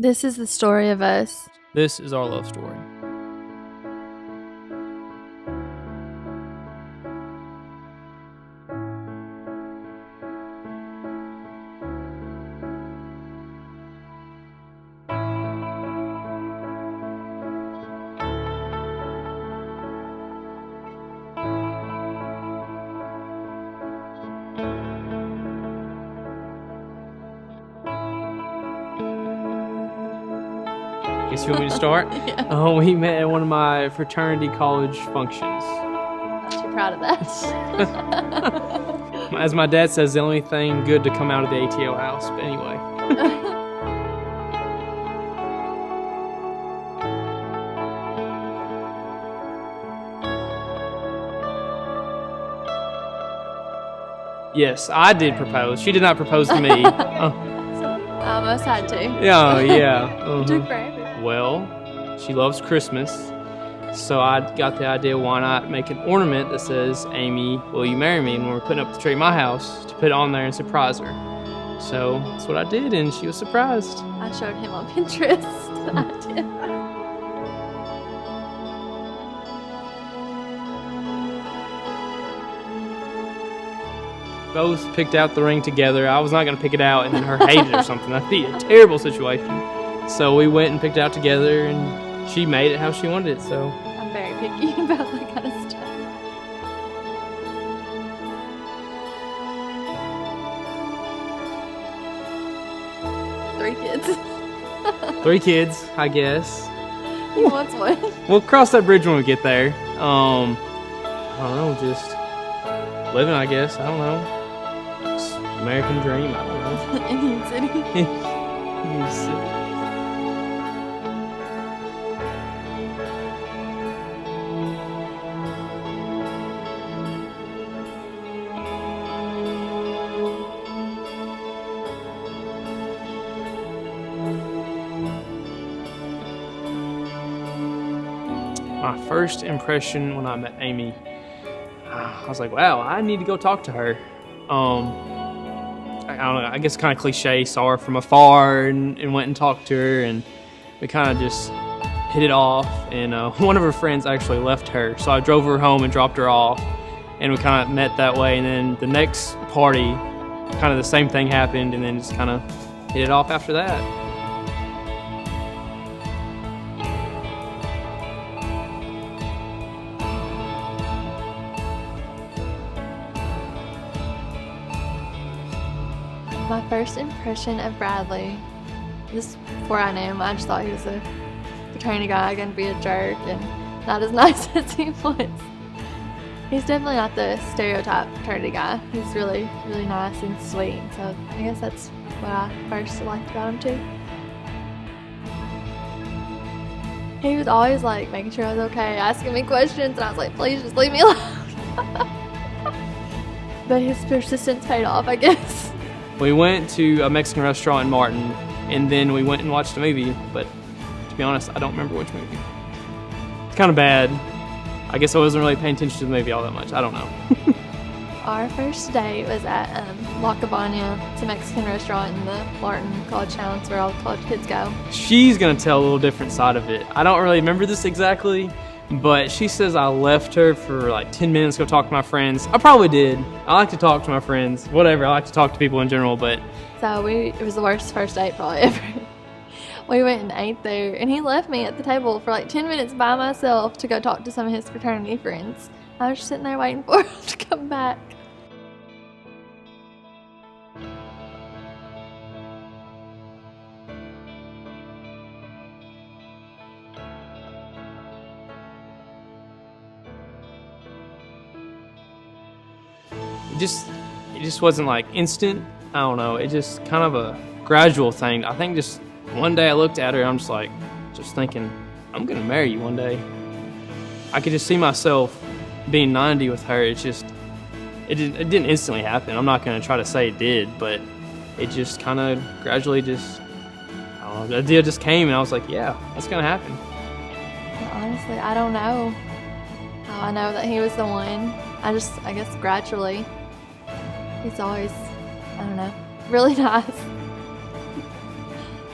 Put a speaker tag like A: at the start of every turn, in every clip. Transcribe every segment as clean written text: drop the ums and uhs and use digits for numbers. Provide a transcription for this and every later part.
A: This is the story of us.
B: This is our love story. Guess you want me to start?
A: Yeah.
B: Oh, we met at one of my fraternity college functions.
A: Not too proud of that.
B: As my dad says, the only thing good to come out of the ATO house. But anyway. Yes, I did propose. She did not propose to me.
A: I almost had to.
B: Yeah.
A: Took forever.
B: Well, she loves Christmas, so I got the idea, why not make an ornament that says, "Amy, will you marry me?" And when we're putting up the tree at my house, to put it on there and surprise her. So that's what I did, and she was surprised.
A: I showed him on Pinterest. I did.
B: Both picked out the ring together. I was not going to pick it out and then her hate it or something. That'd be a terrible situation. So we went and picked it out together, and she made it how she wanted it. So
A: I'm very picky about that kind of stuff. Three kids.
B: 3 kids, I guess.
A: He wants one.
B: We'll cross that bridge when we get there. I don't know, just living, I guess. I don't know. Just American dream. I don't know.
A: Indian City.
B: My first impression when I met Amy, I was like, wow, I need to go talk to her. I don't know, I guess kind of cliche, saw her from afar and went and talked to her, and we kind of just hit it off. And one of her friends actually left her, so I drove her home and dropped her off, and we kind of met that way. And then the next party, kind of the same thing happened, and then just kind of hit it off after that.
A: My first impression of Bradley, this before I knew him, I just thought he was a fraternity guy, gonna be a jerk and not as nice as he was. He's definitely not the stereotype fraternity guy. He's really, really nice and sweet. So I guess that's what I first liked about him too. He was always like making sure I was okay, asking me questions, and I was like, please just leave me alone. But his persistence paid off, I guess.
B: We went to a Mexican restaurant in Martin, and then we went and watched a movie, but to be honest, I don't remember which movie. It's kind of bad. I guess I wasn't really paying attention to the movie all that much. I don't know.
A: Our first date was at La Cabana. It's a Mexican restaurant in the Martin College Town. It's where all the college kids go.
B: She's going to tell a little different side of it. I don't really remember this exactly, but she says I left her for like 10 minutes to go talk to my friends. I probably did. I like to talk to my friends. Whatever, I like to talk to people in general, but...
A: So it was the worst first date probably ever. We went and ate there, and he left me at the table for like 10 minutes by myself to go talk to some of his fraternity friends. I was just sitting there waiting for him to come back.
B: It just wasn't like instant. I don't know. It just kind of a gradual thing. I think just one day I looked at her, I'm just thinking, I'm gonna marry you one day. I could just see myself being 90 with her. It's just, it didn't instantly happen. I'm not gonna try to say it did, but it just kind of gradually just, I don't know, the idea just came, and I was like, yeah, that's gonna happen.
A: Well, honestly, I don't know how I know that he was the one. I guess gradually. He's always, I don't know, really nice.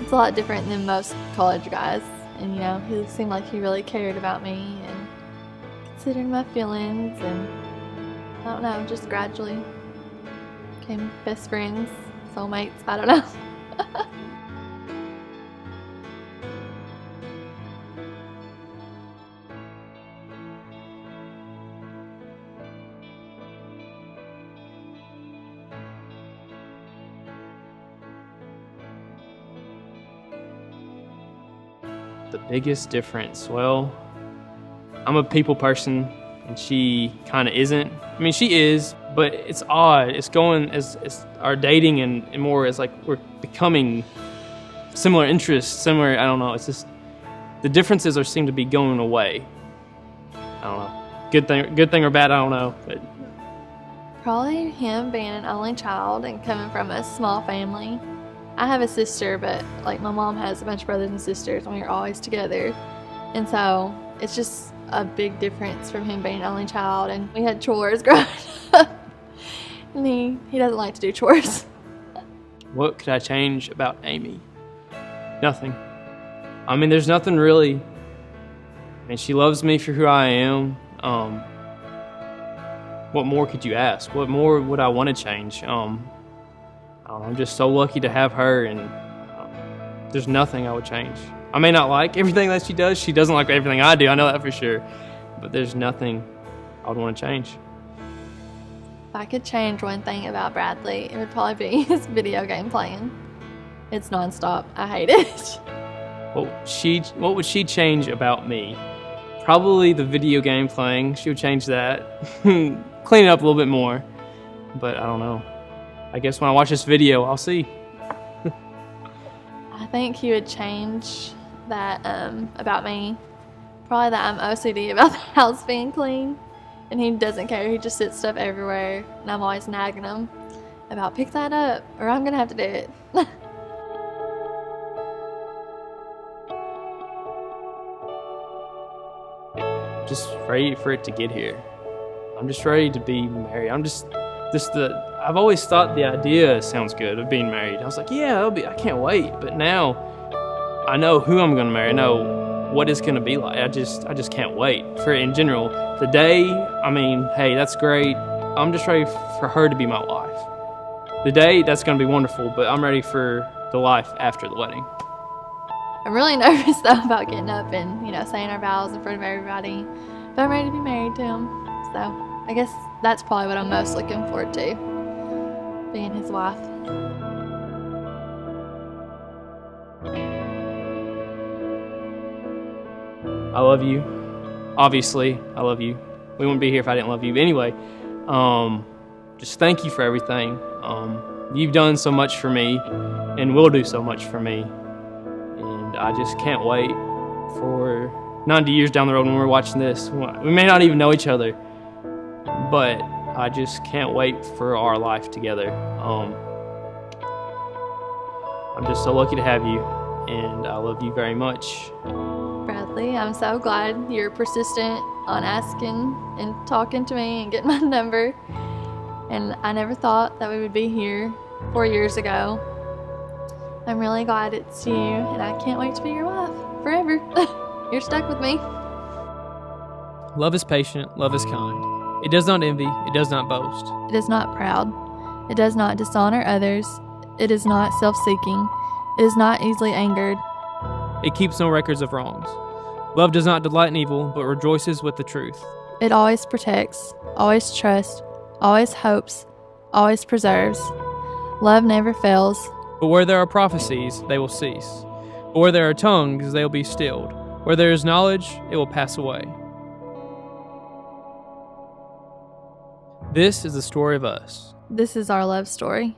A: It's a lot different than most college guys. And, you know, he seemed like he really cared about me and considered my feelings, and I don't know, just gradually became best friends, soulmates, I don't know.
B: The biggest difference? Well, I'm a people person, and she kind of isn't. I mean, she is, but it's odd. It's going as our dating and more as like we're becoming similar interests, similar. I don't know. It's just the differences seem to be going away. I don't know. Good thing or bad? I don't know. But
A: Probably him being an only child and coming from a small family. I have a sister, but like my mom has a bunch of brothers and sisters, and we were always together. And so it's just a big difference from him being an only child. And we had chores growing up, and he doesn't like to do chores.
B: What could I change about Amy? Nothing. I mean, there's nothing really. I mean, she loves me for who I am. What more could you ask? What more would I want to change? I'm just so lucky to have her, and there's nothing I would change. I may not like everything that she does. She doesn't like everything I do. I know that for sure. But there's nothing I would want to change.
A: If I could change one thing about Bradley, it would probably be his video game playing. It's nonstop. I hate it.
B: What would she change about me? Probably the video game playing. She would change that. Clean it up a little bit more. But I don't know. I guess when I watch this video, I'll see.
A: I think he would change that about me. Probably that I'm OCD about the house being clean. And he doesn't care. He just sits stuff everywhere. And I'm always nagging him about pick that up or I'm going to have to do it.
B: Just ready for it to get here. I'm just ready to be married. I've always thought the idea sounds good of being married. I was like, yeah, I can't wait. But now I know who I'm going to marry. I know what it's going to be like. I just can't wait for it in general. The day, I mean, hey, that's great. I'm just ready for her to be my wife. The day, that's going to be wonderful, but I'm ready for the life after the wedding.
A: I'm really nervous though about getting up and, saying our vows in front of everybody. But I'm ready to be married to him. So I guess that's probably what I'm most looking forward to, being his wife.
B: I love you. Obviously, I love you. We wouldn't be here if I didn't love you. But anyway, just thank you for everything. You've done so much for me and will do so much for me. And I just can't wait for 90 years down the road when we're watching this. We may not even know each other, but I just can't wait for our life together. I'm just so lucky to have you, and I love you very much.
A: Bradley, I'm so glad you're persistent on asking and talking to me and getting my number. And I never thought that we would be here 4 years ago. I'm really glad it's you, and I can't wait to be your wife forever. You're stuck with me.
B: Love is patient, love is kind. It does not envy, it does not boast.
A: It is not proud. It does not dishonor others. It is not self-seeking. It is not easily angered.
B: It keeps no records of wrongs. Love does not delight in evil, but rejoices with the truth.
A: It always protects, always trusts, always hopes, always preserves. Love never fails.
B: But where there are prophecies, they will cease. But where there are tongues, they will be stilled. Where there is knowledge, it will pass away. This is the story of us.
A: This is our love story.